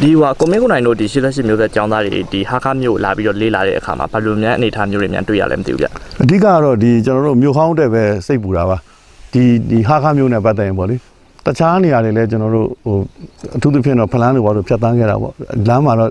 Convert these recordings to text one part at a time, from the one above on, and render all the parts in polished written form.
ဒီကွန်မင်းကိုနိုင်တို့ဒီရှိလက်ရှိမျိုးဆက်ကျောင်းသားတွေဒီဟာခမျိုးလာပြီးတော့လေးလာတဲ့အခါမှာဘယ်လိုများအနေထားမျိုးတွေများတွေ့ရလဲမသိဘူးဗျအဓိကတော့ဒီကျွန်တော်တို့မြို့ဟောင်းတဲ့ပဲစိတ်ပူတာပါဒီဟာခမျိုးနဲ့ပတ်သက်ရင်ပေါ့လေတခြားနေရာတွေလည်းကျွန်တော်တို့အထူးသဖြင့်တော့ဖလန်းတွေဘာလို့ဖြတ်တန်းခဲ့တာပေါ့လမ်းမှာတော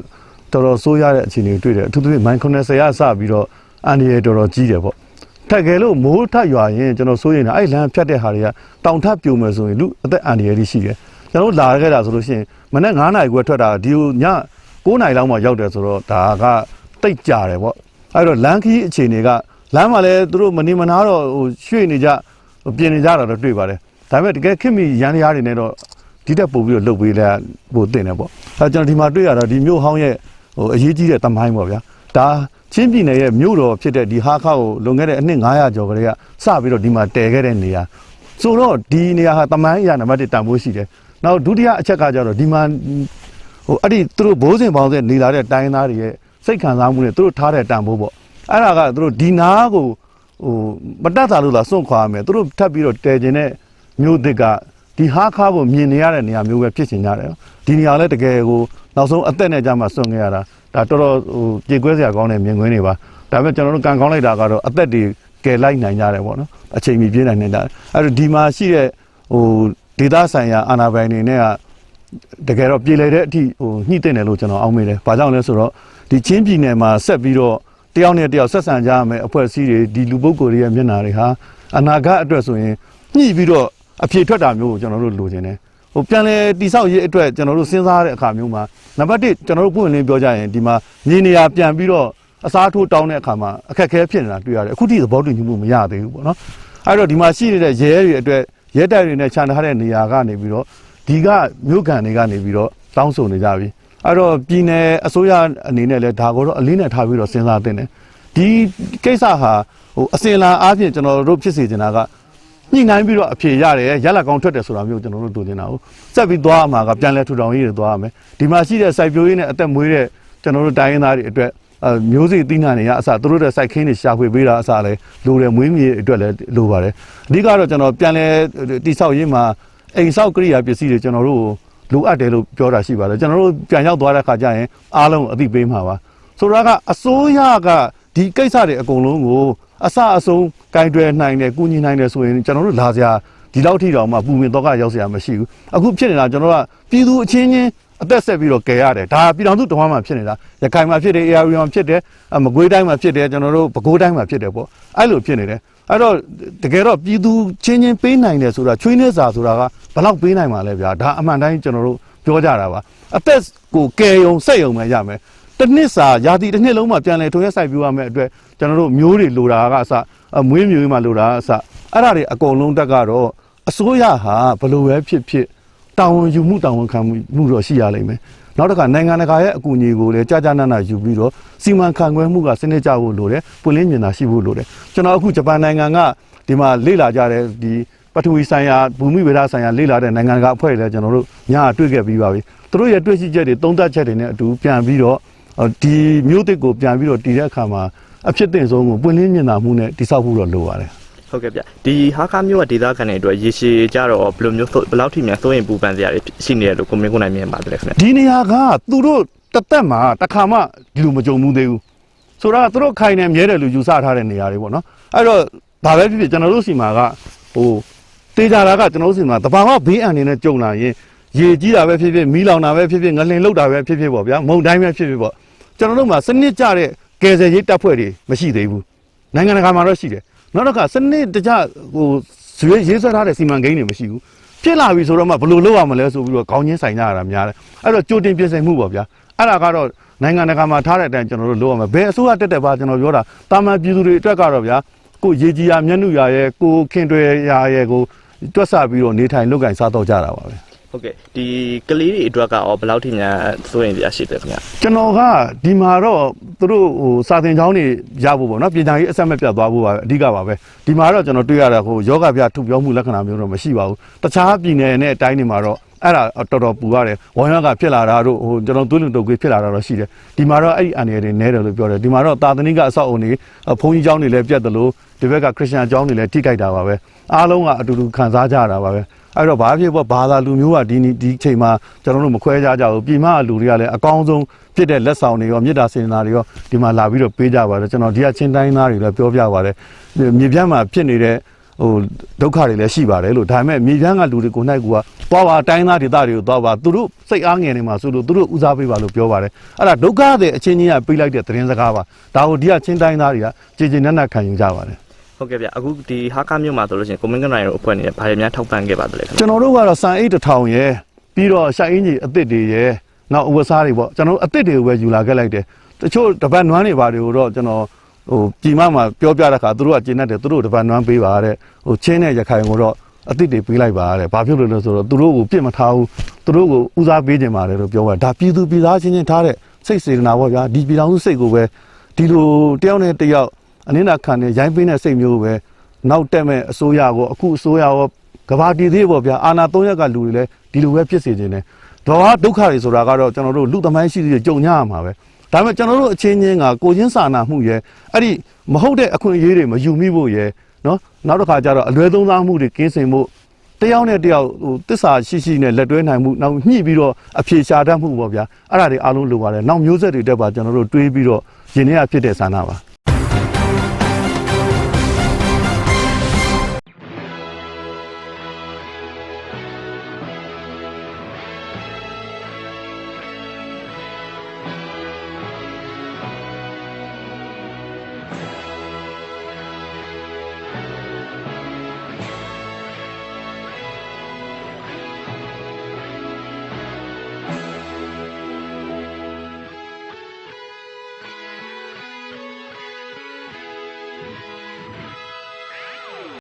့တော်တော်ဆိုးရတဲ့အခြေအနေတွေ့တယ်အထူးသဖြင့်မိုင်90ရစပြီးတော့အန်ဒီရဲ့တော်တော်ကြီးတယ်ပေါ့ထက်ကယ်လို့မိုးထရွာရင်ကျွန်တော်စိုးရင်အဲ့လမ်းဖြတ်တဲ့ဟာတွေကတောင်ထပ်ပြိုမယ်ဆိုရင်လူအသက်အန်ဒီရဲ့ရှိတယ်ကျွန်တော်လာခဲ့တာဆိုလို့ရှိရင်မနေ့9နာရီခွဲထွက်တာဒီည9နာရီလောက်မှရောက်တယ်ဆိုတော့ဒါကတိတ်ကြတယ်ပေါ့အဲ့တော့လမ်းခီးအခြေအနေကလမ်းမှာလည်းသူတို့မနေမနာတော့ရွှေ့နေကြပြင်နေကြတာတော့တွေ့ပါတယ်ဒါပေမဲ့တကယ်ခင်မီရန်ရားတွေနဲ့တော့ဒီတက်ပို့ပြီးတော့လှုပ်ပေးလဲပို့တင်တယ်ပေါ့အဲကျွန်တော်ဒီမှာတွေ့ရတော့ဒီမြို့ဟောင်းရဲ့အရေးကြီးတဲ့တမိုင်းပေါ့ဗျာဒါချင်းပြည်နယ်ရဲ့မြို့တော်ဖြစ်တဲ့ဒီဟာခါကိုလွန်ခဲ့တဲ့အနှစ်900ကျော်ကလေးကစပြီးတော့ဒီမှာတည်ခဲ့တဲ့နေရာဆိုတော့ဒီနေရာဟာတမိုင်းအရာနံပါတ်1တန်ဖိုးရှိတယ်နောက်ဒုတိယအချက်ကကြတော့ဒီမှာအဲ့ဒီသူတို့ဘိုးစင်ပေါင်းတဲ့နေလာတဲ့တိုင်းသားတွေရဲ့စိတ်ခံစားမှုနဲ့သူတို့ထားတဲ့တန်ဖိုးပေါ့အဲ့ဒါကသူတို့ဒီနားကိုမတတ်တာလို့လားစွန့်ခွာရမယ်သူတို့ထပ်ပြီးတော့တည်ခြင်းတဲ့မြို့သစ်ကဒီဟာခါကိုမြင်နေရတဲ့နေရာမျိုးပဲဖြစ်ချင်ကြတယ်ဒီနေရာလည်းတကယ်ကိုနောက်ဆုံးအသက်နဲ့ကြာမှစွန့်ခဲ့ရတာဒါတော်တော်ကြေကွဲစရာကောင်းတဲ့မြင်ကွင်းတွေပါဒါပေမဲ့ကျွန်တော်တို့ကန်ကောင်းလိုက်တာကတော့အသက်တွေကယ်လိုက်နိုင်ကြတယ်ပေါ့နော်အချိန်မီပြေးနိုင်နေကြတယ်အဲ့တော့ဒီမှာရှိတဲ့ဒေသဆိုင်ရာအာဏာပိုင်တွေနဲ့ကတကယ်တော့ပြည်လေတဲ့အထိညှိတဲ့တယ်လို့ကျွန်တော်အောက်မေ့တယ်။ဘာကြောင့်လဲဆိုတော့ဒီချင်းပြည်နယ်မှာဆက်ပြီးတော့တယောက်နဲ့တယောက်ဆက်ဆံကြရမယ်အဖွဲ့အစည်းတွေဒီလူပုဂ္ဂိုလ်တွေရဲ့မျက်နှာတွေဟာအနာဂတ်အတွက်ဆိုရင်ညှိပြီးတော့အဖြေထွက်တာမျိုးကိုကျွန်တော်တို့လိုချင်တယ်။ပြန်လဲတိဆောက်ရေးအတွက်ကျွန်တော်တို့စဉ်းစားတဲ့အခါမျိုးမှာနံပါတ်1ကျွန်တော်တို့ပွင့်လင်းပြောကြရင်ဒီမှာမြေနေရာပြန်ပြီးတော့အစားထိုးတောင်းတဲ့အခါမှာအခက်အခဲဖြစ်နေတာတွေ့ရတယ်။အခုထိသဘောတူညီမှုမရသေးဘူးပေါ့နော်။အဲ့တော့ဒီမှာရှိနေတဲ့ရဲတွေအတွက်ရဲတပ်တွေနဲ့ခြံထားတဲ့နေရာကနေပြီးတော့ဒီကမြို့ကန်တွေကနေပြီးတော့တောင်းဆိုနေကြပြီအဲ့တော့ပြည်နယ်အစိုးရအနေနဲ့လည်းဒါကိုတော့အလေးနဲ့ထားပြီးတော့စဉ်းစားသင့်တယ်ဒီကိစ္စဟာအစင်လာအားဖြင့်ကျွန်တော်တို့ဖြစ်စေချင်တာကညှိနှိုင်းပြီးတော့အဖြေရတယ်ရလက်ကောင်းထွက်တယ်ဆိုတာမျိုးကျွန်တော်တို့တို့နေတာဟုတ်စက်ပြီးသွားမှာကပြန်လဲထူထောင်ရေးတွေသွားရမယ်ဒီမှာရှိတဲ့စိုက်ပျိုးရေးနဲ့အသက်မွေးတဲ့ကျွန်တော်တို့တိုင်းရင်းသားတွေအတွက်မျိုးစေ့သီးနှံတွေကအစသူတို့တဲ့စိုက်ခင်းတွေရှာဖွေပေးတာအစလည်းလိုတယ်မွေးမြူရေးအတွက်လည်းလိုပါတယ်အဓိကတော့ကျွန်တော်ပြန်လဲတိဆောက်ရေးမှာအိမ်ဆောက်ကရိယာပစ္စည်းတွေကျွန်တော်တို့လိုအပ်တယ်လို့ပြောတာရှိပါတယ်ကျွန်တော်တို့ပြန်ရောက်သွားတဲ့ခါကျရင်အားလုံးအသိပေးမှာပါဆိုတော့ကအစိုးရကဒီကိစ္စတွေအကုန်လုံးကိုအစအဆုံးကင်တွယ်နိုင်တယ်ကုညီနိုင်တယ်ဆိုရင်ကျွန်တော်တို့လာစရာဒီလောက်ထိတောင်မှပူပင်တော့ကရောက်စရာမရှိဘူးအခုဖြစ်နေတာကျွန်တော်ကပြည်သူအချင်းချင်းအသက်ဆက်ပြီးတော့ကယ်ရတယ်ဒါပြည်တော်စုတဝမ်းမှာဖြစ်နေတာရခိုင်မှာဖြစ်တယ် AR မှာဖြစ်တယ်မကွေးတိုင်းမှာဖြစ်တယ်ကျွန်တော်တို့ပဲခူးတိုင်းမှာဖြစ်တယ်ပေါ့အဲ့လိုဖြစ်နေတယ်အဲ့တော့တကယ်တော့ပြည်သူချင်းချင်းပေးနိုင်တယ်ဆိုတာချွေးနှဲစာဆိုတာကဘယ်လောက်ပေးနိုင်မှာလဲဗျာဒါအမှန်တိုင်းကျွန်တော်တို့ပြောကြတာပါအသက်ကိုကယ်ယုံစက်ယုံပဲရမယ်တစ်နှစ်စာယာတီတစ်နှစ်လုံးမှာပြန်လဲထုံရက်စိုက်ပြရမယ်အတွက်ကျွန်တော်တို့မျိုးတွေလိုတာကအစမွေးမျိုးမှာလိုတာကအစအဲ့ဒါတွေအကုန်လုံးတက်ကတော့အစိုးရဟာဘယ်လိုပဲဖြစ်တာဝန်ယူမှုတာဝန်ခံမှုတော့ရှိရလိမ့်မယ်နောက်တစ်ခါနိုင်ငံတကာရဲ့အကူအညီကိုလည်းကြာနာနာယူပြီးတော့စီမံခန့်ခွဲမှုကစနစ်ကျဖို့လိုတယ်ပွင့်လင်းမြင်သာရှိဖို့လိုတယ်ကျွန်တော်အခုဂျပန်နိုင်ငံကဒီမှာလေ့လာကြတဲ့ဒီပထဝီဆိုင်ရာဘူမိဗေဒဆိုင်ရာလေ့လာတဲ့နိုင်ငံတကာအဖွဲ့တွေလည်းကျွန်တော်တို့ညတွေ့ခဲ့ပြီးပါပြီသူတို့ရဲ့တွေ့ရှိချက်တွေသုံးသပ်ချက်တွေနဲ့အတူပြန်ပြီးတော့ဒီမျိုးသစ်ကိုပြန်ပြီးတော့တည်တဲ့အခါမှာအဖြစ်တင်ဆုံးကိုပွင့်လင်းမြင်သာမှုနဲ့တိဆောက်ဖို့တော့လိုပါတယ်ဟုတ်ကဲ့ဗျဒီဟာခါမျိုးကဒေသခံတွေအတွက်ရေရှည်ကြတော့ဘယ်လိုမျိုးဘယ်လောက်ထိများစိုးရင်ပူပန်စရာတွေရှိနေတယ်လို့ကိုမင်းကိုနိုင်မြင်ပါတယ်ခင်ဗျဒီနေရာကသူတို့တသက်မှာတစ်ခါမှဒီလိုမကြုံဘူးသေးဘူးဆိုတော့သူတို့ခိုင်နေမြဲတယ်လို့ယူဆထားတဲ့နေရာတွေပေါ့နော်အဲ့တော့ဒါပဲဖြစ်ဖြစ်ကျွန်တော်တို့စီမှာကတေးကြတာကကျွန်တော်တို့စီမှာတဘာဝဘေးအန္တရာယ်နဲ့ကြုံလာရင်ရေကြီးတာပဲဖြစ်ဖြစ်မီးလောင်တာပဲဖြစ်ဖြစ်ငလင်လုတ်တာပဲဖြစ်ဖြစ်ပေါ့ဗျာမုန်တိုင်းပဲဖြစ်ဖြစ်ပေါ့ကျွန်တော်တို့မှာစနစ်ကျတဲ့ကယ်ဆယ်ရေးတပ်ဖွဲ့တွေမရှိသေးဘူးနိုင်ငံတကာမှာတော့ရှိတယ်နောက်တစ်ခါစနစ်တကျရေးဆွဲထားတဲ့စီမံကိန်းတွေမရှိဘူးဖြစ်လာပြီဆိုတော့မှဘယ်လိုလုပ်ရမလဲဆိုပြီးတော့ခေါင်းချင်းဆိုင်ကြရတာများတယ်အဲ့တော့ကြိုတင်ပြင်ဆင်မှုပေါ့ဗျာအဲ့ဒါကတော့နိုင်ငံတကာမှာထားတဲ့အတိုင်းကျွန်တော်တို့လုပ်ရမယ်ဘယ်အစိုးရတက်ပါကျွန်တော်ပြောတာတာမန်ပြည်သူတွေအတွက်ကတော့ဗျာကိုရေကြီးရမျက်နှာရရဲ့ကိုခင်တွယ်ရရဲ့ကိုတွက်ဆပြီးတော့နေထိုင်လုပ်ကင်စားတော့ကြတာပါပဲဟုတ်ကဲ့ဒီကလေးတွေအတွက်ကရောဘယ်လောက်ထိများစိုးရင်ပြရှိတယ်ခင်ဗျကျွန်တော်ကဒီမှာတော့သူတို့စာသင်ကျောင်းတွေရဖို့ပေါ့နော်ပညာရေးအဆက်မပြတ်သွားဖို့ပါအဓိကပါပဲဒီမှာတော့ကျွန်တော်တွေ့ရတာယောဂဗျာထုပြောမှုလက္ခဏာမျိုးတော့မရှိပါဘူးတခြားပြည်နယ်နဲ့အတိုင်းတွေမှာတော့အဲ့ဒါတော်တော်ပူရတယ်ဝမ်းရောဂါဖြစ်လာတာတို့ကျွန်တော်သွေးလွန်တုပ်ကွေးဖြစ်လာတာတော့ရှိတယ်ဒီမှာတော့အဲ့ဒီအန္တရာယ်တွေနည်းတယ်လို့ပြောတယ်ဒီမှာတော့သာသနိကအဆောက်အုံတွေဘုန်းကြီးကျောင်းတွေလည်းပြတ်တယ်လို့ဒီဘက်ကခရစ်ယာန်ကျောင်းတွေလည်းထိခိုက်တာပါပဲအားလုံးကအတူတူခံစားကြရတာပါပဲ အဲ့တော့ဘာဖြစ်ပေါ့ဘာသာလူမျိုးကဒီချိန်မှာကျွန်တော်တို့မခွဲခြားကြဘူးပြည်မလူတွေကလည်းအကောင်းဆုံးဖြစ်တဲ့လက်ဆောင်တွေရောမြေတားစေနာတွေရောဒီမှာလာပြီးတော့ပေးကြပါတယ်ကျွန်တော်ဒီကချင်းတိုင်းသားတွေလည်းပြောပြပါတယ်မြေပြန့်မှာဖြစ်နေတဲ့ဟိုဒုက္ခတွေလည်းရှိပါတယ်လို့ဒါပေမဲ့မြေပြန့်ကလူတွေကိုနိုင်ကူကသွားပါတိုင်းသားဒေသတွေကိုသွားပါသူတို့စိတ်အားငယ်နေမှာဆိုလို့သူတို့ဦးစားပေးပါလို့ပြောပါတယ်အဲ့ဒါဒုက္ခတဲ့အချင်းချင်းကပေးလိုက်တဲ့သတင်းစကားပါဒါကိုဒီကချင်းတိုင်းသားတွေကကြည်ကြည်နက်နက်ခံယူကြပါတယ် ဟုတ်ကဲ့ဗျအခုဒီဟာကားမြို့မှာဆိုလို့ရှိရင်ကွန်မန့်ကနိုင်တို့အဖွဲ့နေဘာတွေများထောက်ပံ့ခဲ့ပါသလဲခင်ဗျ ကျွန်တော်တို့ကတော့စံအိတ်1000ရယ်ပြီးတော့ရှာအင်းကြီးအသစ်တွေရယ်နောက်အဝတ်စားတွေပေါ့ကျွန်တော်တို့အသစ်တွေကိုပဲယူလာခဲ့လိုက်တယ်တချို့တပတ်နွမ်းတွေဘာတွေကိုတော့ကျွန်တော်ဟိုပြည်မမှာပြောပြတဲ့ခါသူတို့ကကျင်းတတ်တယ်သူတို့တပတ်နွမ်းပေးပါတဲ့ဟိုချင်းနဲ့ရခိုင်ကိုတော့အသစ်တွေပေးလိုက်ပါတဲ့ဘာဖြစ်လို့လဲဆိုတော့သူတို့ကိုပြစ်မထားဘူးသူတို့ကိုဦးစားပေးခြင်းပါတယ်လို့ပြောတာဒါပြည်သူပြည်သားချင်းချင်းထားတဲ့စိတ်စေတနာပေါ့ဗျာဒီပြည်တော်စုစိတ်ကိုပဲဒီလိုတယောက်နဲ့တယောက်အနည်းနာခံနဲ့ရိုင်းပင်းတဲ့စိတ်မျိုးပဲနောက်တက်မဲ့အစိုးရကိုအခုအစိုးရရောကဘာတည်သေးပေါ့ဗျာအာနာ3ရက်ကလူတွေလည်းဒီလိုပဲဖြစ်စေခြင်းတယ်တော့ဒုက္ခတွေဆိုတာကတော့ကျွန်တော်တို့လူသမိုင်းရှိသေးကြုံညရမှာပဲဒါပေမဲ့ကျွန်တော်တို့အချင်းချင်းကကိုချင်းစာနာမှုရဲ့အဲ့ဒီမဟုတ်တဲ့အခွင့်အရေးတွေမယူမိဖို့ရဲ့နော်နောက်တစ်ခါကျတော့အလွဲသုံးစားမှုတွေကင်းစင်မှုတယောက်နဲ့တယောက်ဟိုတစ္ဆာရှိနဲ့လက်တွဲနိုင်မှုနောက်ညှိပြီးတော့အဖြေရှာတတ်မှုပေါ့ဗျာအဲ့ဒါတွေအားလုံးလိုပါတယ်နောက်မျိုးဆက်တွေတက်ပါကျွန်တော်တို့တွေးပြီးတော့ယင်ထဲကဖြစ်တဲ့ဆန္ဒပါ